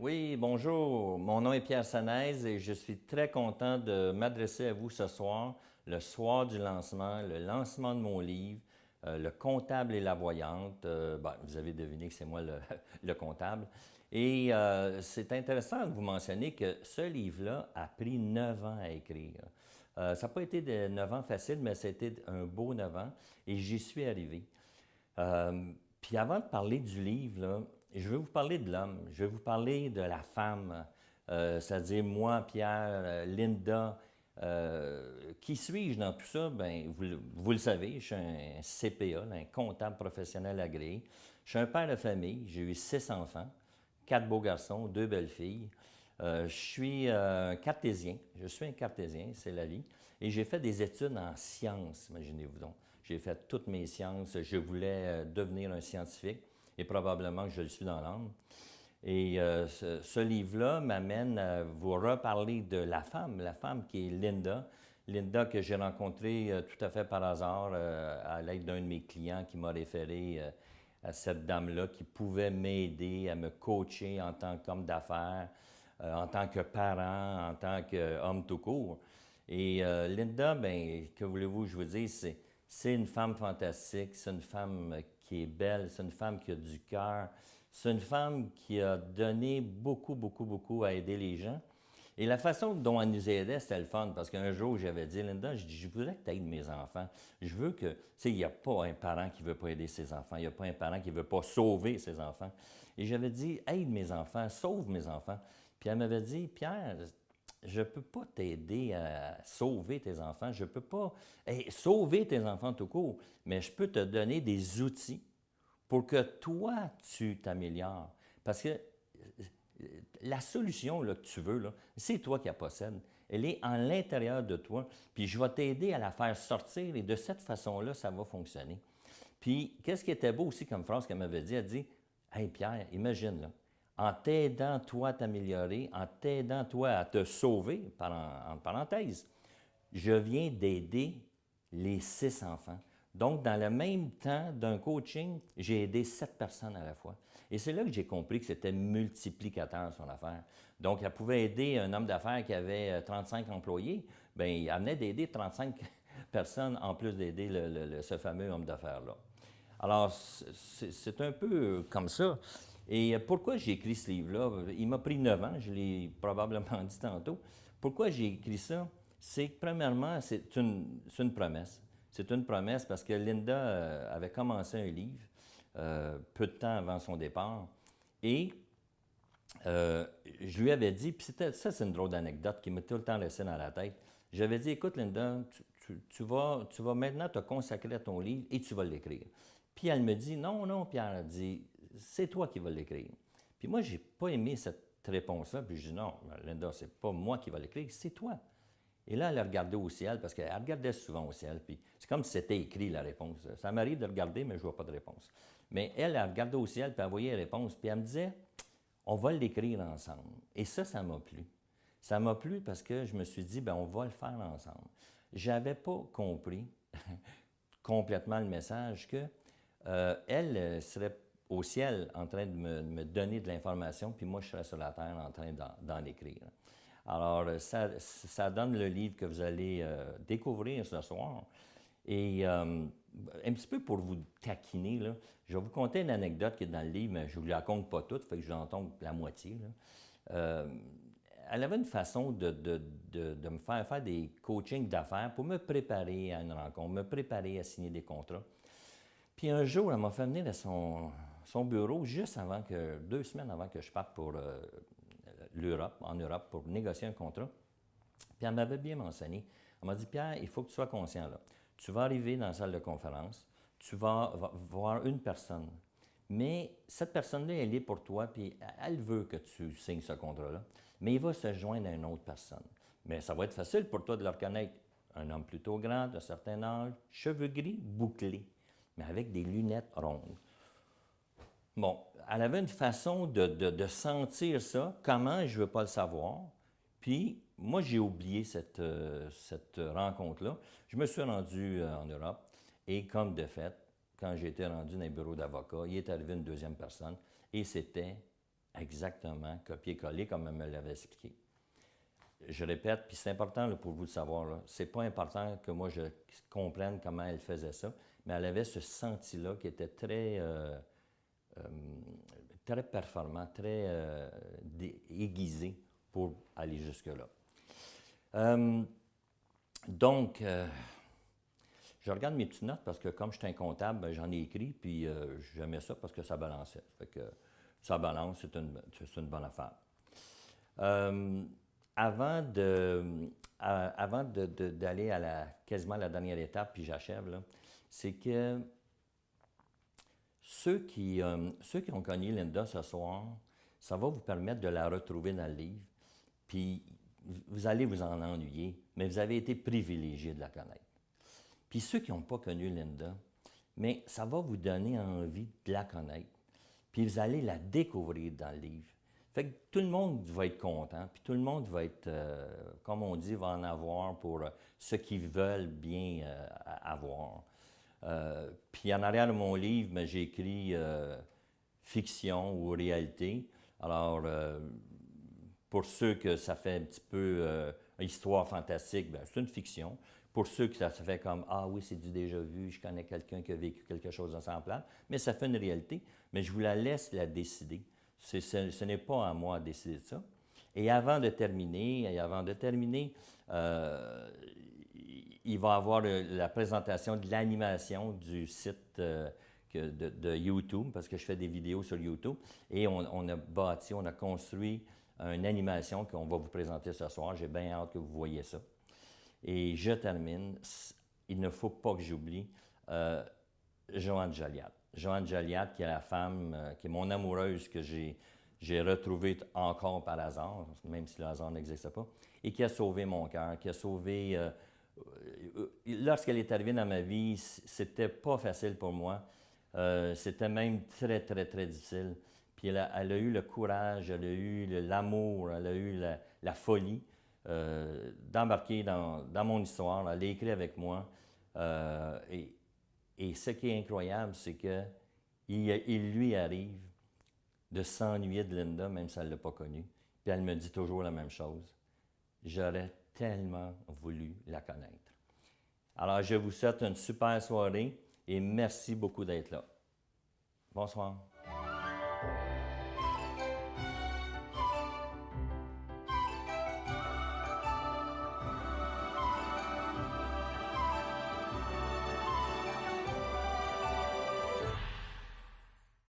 Oui, bonjour. Mon nom est Pierre Sanez et je suis très content de m'adresser à vous ce soir, le soir du lancement, le lancement de mon livre, Le comptable et la voyante. Vous avez deviné que c'est moi le comptable. Et c'est intéressant de vous mentionner que ce livre-là a pris 9 ans à écrire. Ça n'a pas été de 9 ans faciles, mais c'était un beau 9 ans et j'y suis arrivé. Puis avant de parler du livre, là, je vais vous parler de l'homme, je vais vous parler de la femme, c'est-à-dire moi, Pierre, Linda. Qui suis-je dans tout ça? Bien, vous le savez, je suis un CPA, un comptable professionnel agréé. Je suis un père de famille, j'ai eu 6 enfants, 4 beaux garçons, 2 belles filles. Je suis cartésien, je suis un cartésien, c'est la vie. Et j'ai fait des études en sciences, imaginez-vous donc. J'ai fait toutes mes sciences, je voulais devenir un scientifique et probablement que je le suis dans l'âme. Et ce livre-là m'amène à vous reparler de la femme qui est Linda. Linda que j'ai rencontrée tout à fait par hasard à l'aide d'un de mes clients qui m'a référé à cette dame-là qui pouvait m'aider à me coacher en tant qu'homme d'affaires, en tant que parent, en tant qu'homme tout court. Et Linda, bien, que voulez-vous que je vous dise, c'est une femme fantastique, c'est une femme qui est belle, c'est une femme qui a du cœur, c'est une femme qui a donné beaucoup, beaucoup, beaucoup à aider les gens. Et la façon dont elle nous aidait, c'était le fun, parce qu'un jour, j'avais dit, Linda, je voudrais que tu aides mes enfants. Je veux que, tu sais, il n'y a pas un parent qui ne veut pas aider ses enfants, il n'y a pas un parent qui ne veut pas sauver ses enfants. Et j'avais dit, aide mes enfants, sauve mes enfants. Puis elle m'avait dit, Pierre, je ne peux pas t'aider à sauver tes enfants, je ne peux pas sauver tes enfants tout court, mais je peux te donner des outils pour que toi, tu t'améliores. Parce que la solution là, que tu veux, là, c'est toi qui la possèdes. Elle est en l'intérieur de toi. Puis je vais t'aider à la faire sortir et de cette façon-là, ça va fonctionner. Puis, qu'est-ce qui était beau aussi comme phrase qu'elle m'avait dit? Elle dit, hey Pierre, imagine, là, en t'aidant toi à t'améliorer, en t'aidant toi à te sauver, en parenthèse, je viens d'aider les 6 enfants. Donc, dans le même temps d'un coaching, j'ai aidé 7 personnes à la fois. Et c'est là que j'ai compris que c'était multiplicateur son affaire. Donc, elle pouvait aider un homme d'affaires qui avait 35 employés, bien, il venait d'aider 35 personnes en plus d'aider ce fameux homme d'affaires-là. Alors, c'est un peu comme ça. Et pourquoi j'ai écrit ce livre-là? Il m'a pris 9 ans, je l'ai probablement dit tantôt. Pourquoi j'ai écrit ça? C'est que, premièrement, c'est une promesse. C'est une promesse parce que Linda avait commencé un livre peu de temps avant son départ. Et je lui avais dit, puis ça c'est une drôle d'anecdote qui m'a tout le temps resté dans la tête. J'avais dit, écoute Linda, tu vas maintenant te consacrer à ton livre et tu vas l'écrire. Puis elle me dit, non, non, Pierre, elle dit, c'est toi qui vas l'écrire. Puis moi, j'ai pas aimé cette réponse-là, puis je dis, non, Linda, c'est pas moi qui va l'écrire, c'est toi. Et là, elle a regardé au ciel, parce qu'elle regardait souvent au ciel, puis c'est comme si c'était écrit la réponse. Ça m'arrive de regarder, mais je vois pas de réponse. Mais elle a regardé au ciel, puis elle voyait la réponse, puis elle me disait, on va l'écrire ensemble. Et ça m'a plu. Ça m'a plu parce que je me suis dit, ben on va le faire ensemble. J'avais pas compris complètement le message que elle serait au ciel en train de me donner de l'information, puis moi je serais sur la terre en train d'en écrire. Alors, ça donne le livre que vous allez découvrir ce soir. Et un petit peu pour vous taquiner, là, je vais vous conter une anecdote qui est dans le livre, mais je ne vous la compte pas toute, fait que je vous en compte la moitié. Là. Elle avait une façon de me faire des coachings d'affaires pour me préparer à une rencontre, me préparer à signer des contrats. Puis un jour, elle m'a fait venir à son bureau juste avant 2 semaines avant que je parte pour en Europe, pour négocier un contrat. Puis elle m'avait bien mentionné. Elle m'a dit, Pierre, il faut que tu sois conscient là. Tu vas arriver dans la salle de conférence, tu vas voir une personne. Mais cette personne-là, elle est pour toi, puis elle veut que tu signes ce contrat-là. Mais il va se joindre à une autre personne. Mais ça va être facile pour toi de le reconnaître. Un homme plutôt grand, d'un certain âge, cheveux gris, bouclés, mais avec des lunettes rondes. Bon, elle avait une façon de sentir ça. Comment, je ne veux pas le savoir. Puis, moi, j'ai oublié cette rencontre-là. Je me suis rendu en Europe et comme de fait, quand j'ai été rendu dans les bureaux d'avocat, il est arrivé une deuxième personne et c'était exactement copié-collé comme elle me l'avait expliqué. Je répète, puis c'est important là, pour vous de savoir, c'est pas important que moi je comprenne comment elle faisait ça, mais elle avait ce senti-là qui était euh, très performant, très aiguisé pour aller jusque-là. Donc, je regarde mes petites notes parce que comme je suis un comptable, ben, j'en ai écrit, puis j'aimais ça parce que ça balançait. Fait que ça balance, c'est une bonne affaire. Avant d'aller à quasiment la dernière étape, puis j'achève, là, c'est que ceux qui ont connu Linda ce soir, ça va vous permettre de la retrouver dans le livre, puis vous allez vous en ennuyer, mais vous avez été privilégié de la connaître. Puis ceux qui n'ont pas connu Linda, mais ça va vous donner envie de la connaître, puis vous allez la découvrir dans le livre. Fait que tout le monde va être content, puis tout le monde va être, comme on dit, va en avoir pour ceux qui veulent bien avoir. Puis en arrière de mon livre, ben, j'ai écrit fiction ou réalité. Alors, pour ceux que ça fait un petit peu histoire fantastique, ben, c'est une fiction. Pour ceux que ça se fait comme ah oui, c'est du déjà vu, je connais quelqu'un qui a vécu quelque chose de semblable, mais ça fait une réalité. Mais je vous la laisse la décider. Ce n'est pas à moi de décider de ça. Et avant de terminer, il va y avoir la présentation de l'animation du site de YouTube, parce que je fais des vidéos sur YouTube. Et on a construit une animation qu'on va vous présenter ce soir. J'ai bien hâte que vous voyez ça. Et je termine. Il ne faut pas que j'oublie Joanne Joliat. Joanne Joliat, qui est la femme, qui est mon amoureuse que j'ai retrouvée encore par hasard, même si le hasard n'existe pas, et qui a sauvé mon cœur, qui a sauvé... lorsqu'elle est arrivée dans ma vie, c'était pas facile pour moi. C'était même très, très, très difficile. Puis elle a eu le courage, elle a eu l'amour, elle a eu la folie d'embarquer dans mon histoire. Elle l'a écrit avec moi. Et ce qui est incroyable, c'est qu'il lui arrive de s'ennuyer de Linda, même si elle ne l'a pas connue. Puis elle me dit toujours la même chose. J'aurais tellement voulu la connaître. Alors, je vous souhaite une super soirée et merci beaucoup d'être là. Bonsoir.